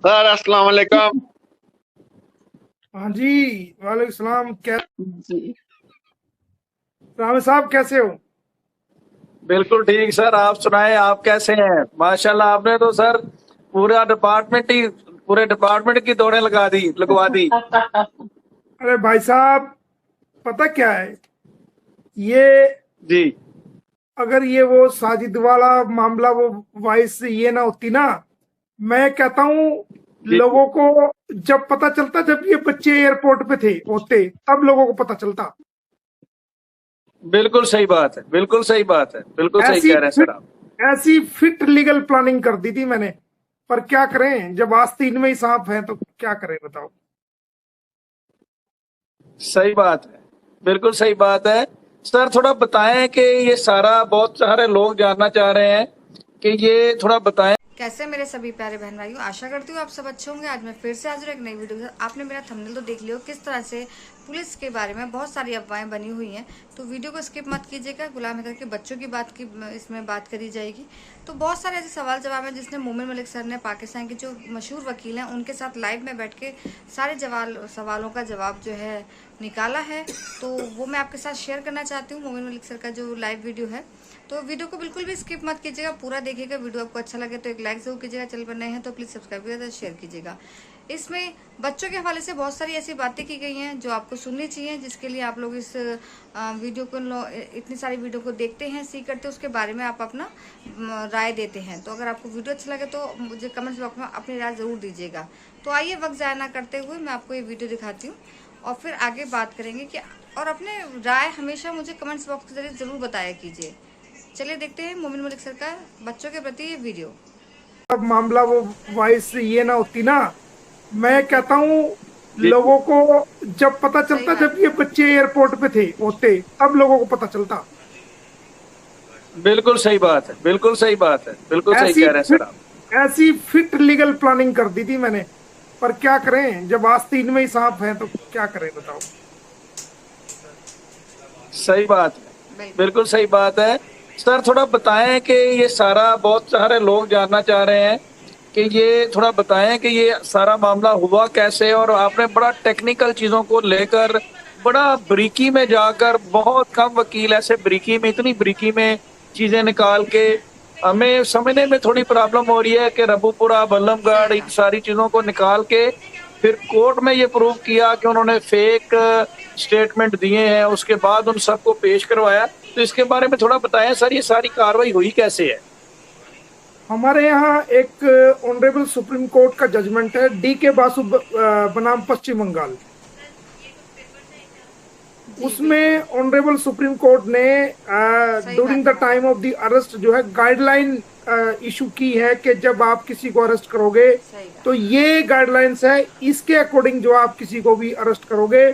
Sir अस्सलाम वालेकुम। हाँ जी। वालेकुम सलाम। जी रामे साहब कैसे हो? बिल्कुल ठीक सर। आप सुनाएं, आप कैसे हैं? माशाल्लाह, आपने तो सर पूरे डिपार्टमेंट की दौड़ें लगवा दी। अरे भाई साहब, पता क्या है ये? जी अगर ये वो साजिद वाला मामला, वो वॉइस ये ना होती ना, मैं कहता हूँ जी लोगों को जब पता चलता, जब ये बच्चे एयरपोर्ट पे थे होते, तब लोगों को पता चलता। बिल्कुल सही बात है, बिल्कुल सही बात है, बिल्कुल सही ऐसी कह रहे हैं सर फिट आप। ऐसी फिट लीगल प्लानिंग कर दी थी मैंने। पर क्या करें, जब आस्तीन में ही सांप है तो क्या करें बताओ। सही बात है, बिल्कुल सही बात है। सर थोड़ा बताएं कि ये सारा बहुत सारे लोग जानना चाह रहे हैं कि ये थोड़ा बताएं। कैसे मेरे सभी प्यारे बहन भाइयों, आशा करती हूँ आप सब अच्छे होंगे। आज मैं फिर से हाजिर हूं एक नई वीडियो के साथ। आपने मेरा थंबनेल तो देख लिया हो, किस तरह से पुलिस के बारे में बहुत सारी अफवाहें बनी हुई हैं। तो वीडियो को स्किप मत कीजिएगा। गुलाम हैदर के बच्चों की बात की इसमें बात करी जाएगी। तो बहुत सारे ऐसे सवाल जवाब हैं जिसने मोमिन मलिक सर ने, पाकिस्तान के जो मशहूर वकील हैं, उनके साथ लाइव में बैठ के सारे सवालों का जवाब जो है निकाला है। तो वो मैं आपके साथ शेयर करना चाहती हूँ, मोमिन मलिक सर का जो लाइव वीडियो है। तो वीडियो को बिल्कुल भी स्किप मत कीजिएगा, पूरा देखिएगा। वीडियो आपको अच्छा लगे तो एक लाइक जरूर कीजिएगा। चैनल पर नए हैं तो प्लीज़ सब्सक्राइब कीजिएगा, शेयर कीजिएगा। इसमें बच्चों के हवाले से बहुत सारी ऐसी बातें की गई हैं जो आपको सुननी चाहिए, जिसके लिए आप लोग इस वीडियो को इतनी सारी वीडियो को देखते हैं, सीख करते हैं, उसके बारे में आप अपना राय देते हैं। तो अगर आपको वीडियो अच्छा लगे तो मुझे कमेंट्स बॉक्स में अपनी राय ज़रूर दीजिएगा। तो आइए वक्त ज़ाया ना करते हुए मैं आपको ये वीडियो दिखाती हूँ और फिर आगे बात करेंगे कि, और अपने राय हमेशा मुझे कमेंट्स बॉक्स के जरिए ज़रूर बताया कीजिए। चलिए देखते हैं मोमिन मलिक सर का बच्चों के प्रति ये वीडियो। अब मामला, वो वॉइस ये ना होती ना, मैं कहता हूँ जी लोगों को जब पता सही चलता, बात जब ये है। बच्चे एयरपोर्ट पे थे होते, तब लोगों को पता चलता। बिल्कुल सही बात है, बिल्कुल सही बात है, बिल्कुल सही ऐसी कह रहे हैं सर फिट आप। ऐसी फिट लीगल प्लानिंग कर दी थी मैंने। पर क्या करें, जब आस्तीन में ही सांप है तो क्या करें बताओ। सही बात है, बिल्कुल। बिल्कुल सही बात है। सर थोड़ा बताएं कि ये सारा बहुत सारे लोग जानना चाह रहे हैं कि ये थोड़ा बताएं कि ये सारा मामला हुआ कैसे, और आपने बड़ा टेक्निकल चीज़ों को लेकर बड़ा बारीकी में जाकर, बहुत कम वकील ऐसे बारीकी में, इतनी बारीकी में चीज़ें निकाल के हमें समझने में थोड़ी प्रॉब्लम हो रही है कि रबूपुरा, सही बल्लमगढ़, इन कहा। सारी चीज़ों को निकाल के फिर कोर्ट में ये प्रूव किया कि उन्होंने फेक स्टेटमेंट दिए हैं, उसके बाद उन सबको पेश करवाया। तो इसके बारे में थोड़ा बताएं सर, ये सारी कार्रवाई हुई कैसे है? हमारे यहाँ एक ऑनरेबल सुप्रीम कोर्ट का जजमेंट है, डी के बासु बनाम पश्चिम बंगाल। जी उसमें बिल्कुल। ऑनरेबल सुप्रीम कोर्ट ने सही ड्यूरिंग बात द है। टाइम ऑफ द अरेस्ट जो है गाइडलाइन इशू की है कि जब आप किसी को अरेस्ट करोगे सही कहा। तो ये गाइडलाइंस है, इसके अकॉर्डिंग जो आप किसी को भी अरेस्ट करोगे।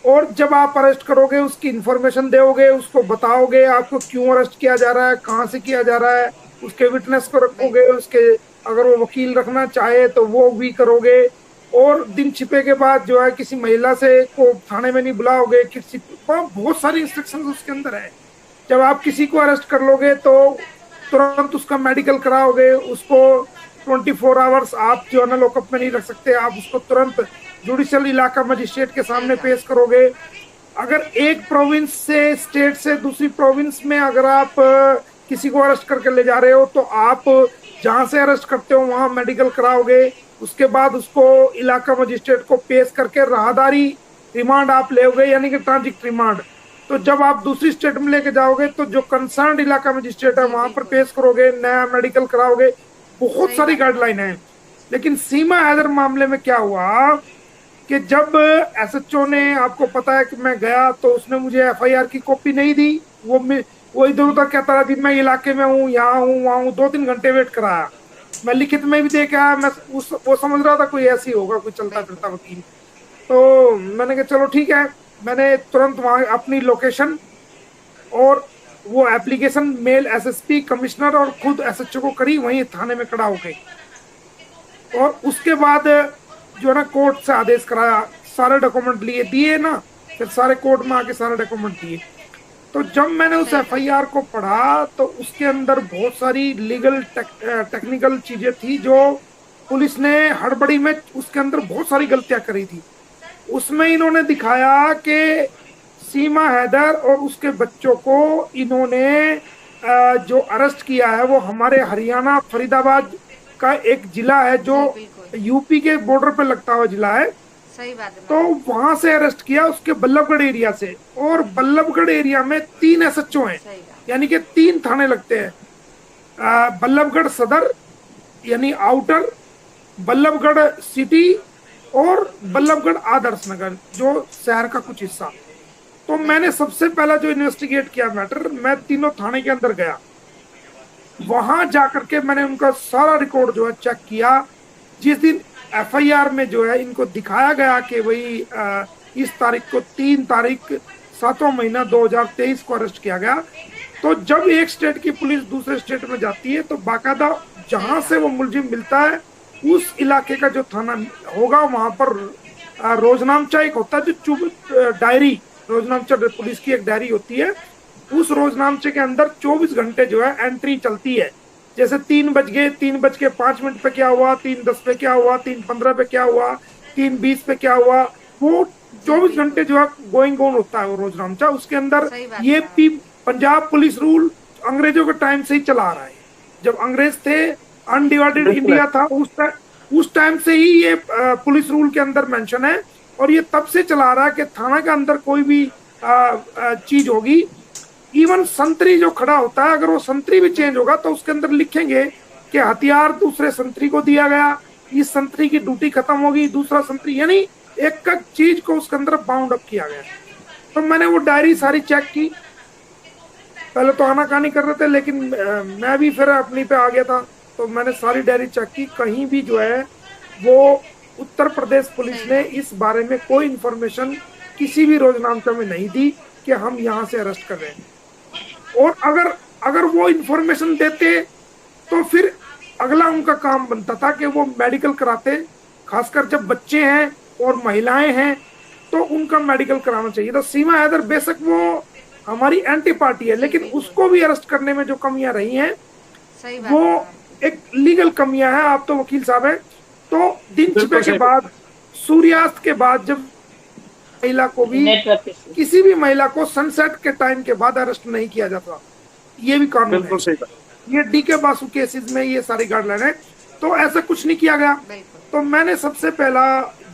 और जब आप अरेस्ट करोगे उसकी इंफॉर्मेशन दोगे, उसको बताओगे आपको क्यों अरेस्ट किया जा रहा है, कहाँ से किया जा रहा है, उसके विटनेस को रखोगे, बिल्कुल। उसके अगर वो वकील रखना चाहे तो वो भी करोगे। और दिन छिपे के बाद जो है किसी महिला से को थाने में नहीं बुलाओगे, किसी बहुत सारी इंस्ट्रक्शंस उसके अंदर है। जब आप किसी को अरेस्ट कर लोगे तो तुरंत उसका मेडिकल कराओगे, उसको 24 आवर्स आप जो है ना लॉकअप में नहीं रख सकते, आप उसको तुरंत जुडिशियल इलाका मजिस्ट्रेट के सही सामने कहा। पेश करोगे। अगर एक प्रोविंस से, स्टेट से दूसरी प्रोविंस में अगर आप किसी को अरेस्ट करके ले जा रहे हो तो आप जहां से अरेस्ट करते हो वहां मेडिकल कराओगे। उसके बाद उसको इलाका मजिस्ट्रेट को पेश करके राहदारी रिमांड आप लेोगे, यानी कि ट्रांजिट रिमांड। तो जब आप दूसरी स्टेट में लेके जाओगे तो जो कंसर्न इलाका मजिस्ट्रेट है जी वहां पर बिल्कुल। पेश करोगे, नया मेडिकल कराओगे। बहुत सही सारी बात है। गाइडलाइन है। लेकिन सीमा हैदर मामले में क्या हुआ कि जब एसएचओ ने, आपको पता है कि मैं गया तो उसने मुझे एफआईआर की कॉपी नहीं दी। वो वो इधर उधर कहता रहा कि मैं इलाके में हूँ, यहाँ हूँ, वहां हूँ। 2-3 घंटे वेट कराया। मैं लिखित में भी दे के आया। मैं वो समझ रहा था कोई ऐसी होगा, कोई चलता बिल्कुल। फिरता वकील। तो मैंने कहा चलो ठीक है। मैंने तुरंत वहां अपनी लोकेशन और वो एप्लीकेशन मेल एसएसपी, कमिश्नर और खुद एसएचओ को करी, वहीं थाने में खड़ा होके। और उसके बाद जो है ना कोर्ट से आदेश कराया, सारे डॉक्यूमेंट लिए दिए ना, फिर सारे कोर्ट में आके सारे डॉक्यूमेंट दिए। तो जब मैंने उस सही कहा। एफआईआर को पढ़ा तो उसके अंदर बहुत सारी लीगल टेक्निकल चीजें थी जो पुलिस ने हड़बड़ी में उसके अंदर बहुत सारी गलतियां करी थी। उसमें इन्होंने दिखाया कि सीमा हैदर और उसके बच्चों को इन्होंने जो अरेस्ट किया है वो हमारे हरियाणा फरीदाबाद का एक जिला है जो यूपी के बॉर्डर पे लगता हुआ जिला है। सही बात है। तो वहां से अरेस्ट किया, उसके बल्लभगढ़ एरिया से। और बल्लभगढ़ एरिया में 3 एसएचओ हैं, यानी कि 3 थाने लगते हैं। बल्लभगढ़ सदर यानी आउटर, बल्लभगढ़ सिटी और बल्लभगढ़ आदर्श नगर जो शहर का कुछ हिस्सा। तो मैंने सबसे पहला जो इन्वेस्टिगेट किया मैटर, मैं तीनों थाने के अंदर गया। वहां जाकर के मैंने उनका सारा रिकॉर्ड जो है चेक किया। जिस दिन एफआईआर में जो है इनको दिखाया गया कि भाई इस तारीख को 3 तारीख 7वां महीना 2023 को अरेस्ट किया गया, तो जब एक स्टेट की पुलिस दूसरे स्टेट में जाती है तो बाकायदा जहां से वो मुलजिम मिलता है उस इलाके का जो थाना होगा वहां पर रोजनामचा एक होता है, जो डायरी रोजनामचा पुलिस की एक डायरी होती है। उस रोजनामचे के अंदर 24 घंटे जो है एंट्री चलती है। जैसे 3 बज गए, 3:05 पे क्या हुआ, 3:10 पे क्या हुआ, 3:15 पे क्या हुआ, 3:20 पे क्या हुआ, वो 24 घंटे जो है गोइंग ऑन होता है वो रोजनामचा। उसके अंदर ये भी पंजाब पुलिस रूल अंग्रेजों के टाइम से ही चला आ रहा है। जब अंग्रेज थे, अनडिवाइडेड इंडिया था, उस टाइम से ही ये पुलिस रूल के अंदर मेंशन है। और ये तब से चला रहा है कि थाना के अंदर कोई भी चीज होगी, इवन संतरी जो खड़ा होता है, अगर वो संतरी भी चेंज होगा तो उसके अंदर लिखेंगे कि हथियार दूसरे संतरी को दिया गया, इस संतरी की ड्यूटी खत्म होगी, दूसरा संतरी, यानी एक चीज को उसके अंदर बाउंड अप किया गया। तो मैंने वो डायरी सारी चेक की। पहले तो आनाकानी कर रहे थे, लेकिन मैं भी फिर अपनी पे आ गया था। तो मैंने सारी डायरी चेक की, कहीं भी जो है वो उत्तर प्रदेश पुलिस ने इस बारे में कोई इंफॉर्मेशन किसी भी रोजनामचा में नहीं दी कि हम यहाँ से अरेस्ट कर रहे हैं। और अगर वो इंफॉर्मेशन देते तो फिर अगला उनका काम बनता था कि वो मेडिकल कराते, खासकर जब बच्चे हैं और महिलाएं हैं तो उनका मेडिकल कराना चाहिए था। सीमा हैदर बेशक वो हमारी एंटी पार्टी है, लेकिन उसको भी अरेस्ट करने में जो कमियां रही हैं वो एक लीगल कमियां हैं। आप तो वकील साहब हैं। तो दिन छिपे के बाद, सूर्यास्त के बाद, जब महिला को भी, किसी भी महिला को सनसेट के टाइम के बाद अरेस्ट नहीं किया जाता, ये भी कानून है। ये डीके बासु केसेस में ये सारी गाइडलाइन है। तो ऐसा कुछ नहीं किया गया। तो मैंने सबसे पहला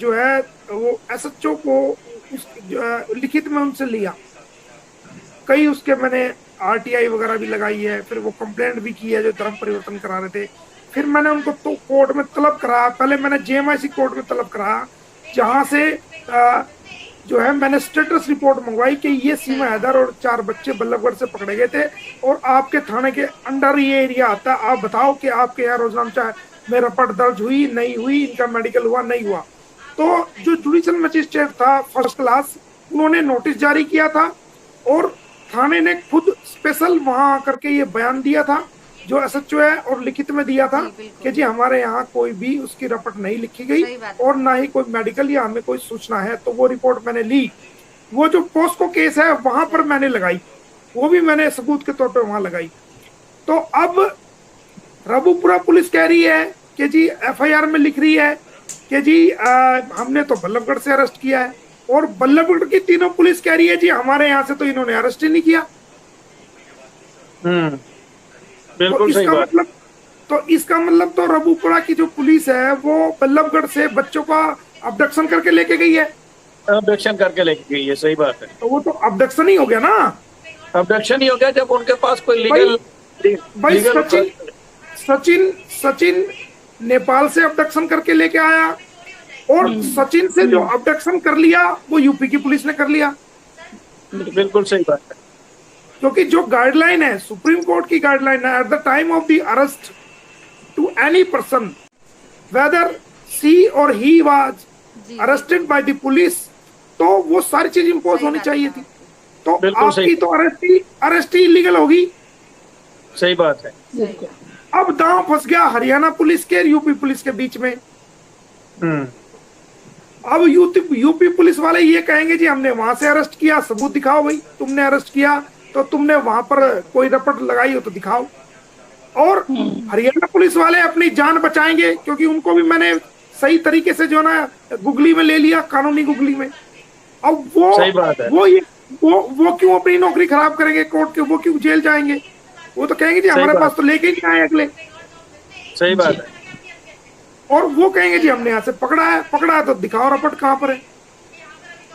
जो है वो एसएचओ को लिखित में उनसे लिया। कई उसके मैंने आरटीआई वगैरह भी लगाई है, फिर वो कंप्लेंट भी की है जो धर्म परिवर्तन करा रहे थे। फिर मैंने उनको तो कोर्ट में तलब कराया। पहले मैंने जेएमआईसी कोर्ट में तलब कराया, जहां से जो है मैंने स्टेटस रिपोर्ट मंगवाई कि ये सीमा हैदर और 4 बच्चे बल्लभगढ़ से पकड़े गए थे और आपके थाने के अंडर ये एरिया आता है। आप बताओ कि आपके यहाँ रोजनामचा में रिपोर्ट दर्ज हुई नहीं हुई, इनका मेडिकल हुआ नहीं हुआ। तो जो जुडिशियल मजिस्ट्रेट था फर्स्ट क्लास, उन्होंने नोटिस जारी किया था और थाने ने खुद स्पेशल वहां आकर के ये बयान दिया था जो एसएचओ है, और लिखित में दिया था कि जी हमारे यहाँ कोई भी उसकी रिपोर्ट नहीं लिखी गई और ना ही कोई मेडिकल या हमें कोई सूचना है। तो वो रिपोर्ट मैंने ली। वो जो पोस्को केस है वहां पर मैंने लगाई, वो भी मैंने सबूत के तौर पे वहां लगाई। तो अब रबुपुरा पुलिस कह रही है कि जी एफआईआर में लिख रही है कि जी हमने तो बल्लभगढ़ से अरेस्ट किया है, और बल्लभगढ़ की तीनों पुलिस कह रही है जी हमारे यहाँ से तो इन्होंने अरेस्ट ही नहीं किया। बिल्कुल सही बात। तो इसका मतलब तो रबुपुरा की जो पुलिस है वो बल्लभगढ़ से बच्चों का अबडक्शन करके लेके गई है। अबडक्शन करके लेके गई है, सही बात है। तो वो तो अबडक्शन ही हो गया ना। अबडक्शन ही हो गया जब उनके पास कोई लीगल भाई सचिन नेपाल से अबडक्शन करके लेके आया, और सचिन से जो अबडक्शन कर लिया वो यूपी की पुलिस ने कर लिया। बिल्कुल सही बात है। क्योंकि जो गाइडलाइन है, सुप्रीम कोर्ट की गाइडलाइन है, at the time of the arrest to any person whether she or he was arrested by the police, तो वो सारी चीज इम्पोज होनी चाहिए थी। तो आपकी तो अरेस्ट ही इलीगल होगी। सही बात है। अब दांव फंस गया हरियाणा पुलिस के यूपी पुलिस के बीच में। अब यूपी पुलिस वाले ये कहेंगे जी हमने वहां से अरेस्ट किया, सबूत दिखाओ भाई, तुमने अरेस्ट किया तो तुमने वहां पर कोई रिपोर्ट लगाई हो तो दिखाओ। और हरियाणा पुलिस वाले अपनी जान बचाएंगे, क्योंकि उनको भी मैंने सही तरीके से जो है ना गुगली में ले लिया, कानूनी गुगली में। अब वो सही बात है। वो क्यों अपनी नौकरी खराब करेंगे कोर्ट के, वो क्यों जेल जाएंगे? वो तो कहेंगे जी सही हमारे बात। पास तो लेके ही नहीं आए अगले, सही बात है। और वो कहेंगे जी हमने यहाँ से पकड़ा है तो दिखाओ रपट कहाँ पर है।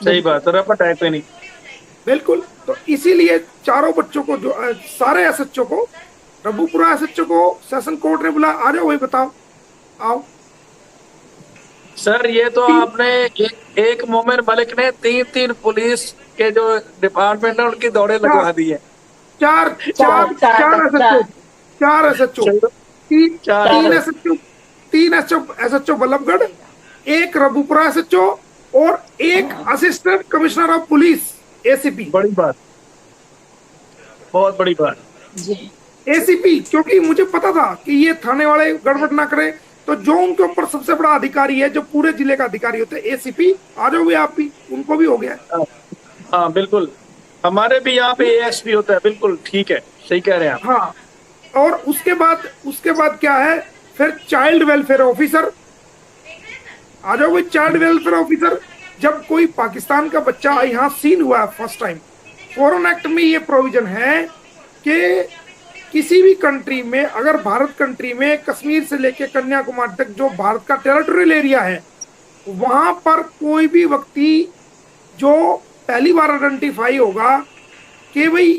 सही बात है, रपट है कोई नहीं। बिल्कुल। तो इसीलिए चारों बच्चों को जो सारे एसएचओ को, रबूपुरा एसएचओ को सेशन कोर्ट ने बोला आ जाओ, वही बताओ, आओ। सर ये तो आपने एक मोमिन मलिक ने तीन पुलिस के जो डिपार्टमेंट है उनकी दौड़े लगवा दी है। चार एसएचओ, तीन एसएचओ बल्लभगढ़, एक रबूपुरा एसएचओ और एक assistant commissioner of police ACP. बड़ी बात, बहुत बड़ी बात जी। एसीपी, क्योंकि मुझे पता था कि ये थाने वाले गड़बड़ ना करे, तो जो उनके ऊपर सबसे बड़ा अधिकारी है, जो पूरे जिले का अधिकारी होते हैं, एसीपी, आ जाओ भी, आप भी, उनको भी हो गया। हाँ बिल्कुल, हमारे भी यहाँ पे एएसपी होता है। बिल्कुल ठीक है, सही कह रहे हैं आप। हाँ, और उसके बाद क्या है, फिर चाइल्ड वेलफेयर ऑफिसर, आ जाओ भाई, चाइल्ड वेलफेयर ऑफिसर। जब कोई पाकिस्तान का बच्चा यहाँ सीन हुआ है फर्स्ट टाइम, फॉरेन एक्ट में ये प्रोविजन है कि किसी भी कंट्री में, अगर भारत कंट्री में कश्मीर से लेकर कन्याकुमारी तक जो भारत का टेरिटोरियल एरिया है, वहां पर कोई भी व्यक्ति जो पहली बार आइडेंटिफाई होगा कि भाई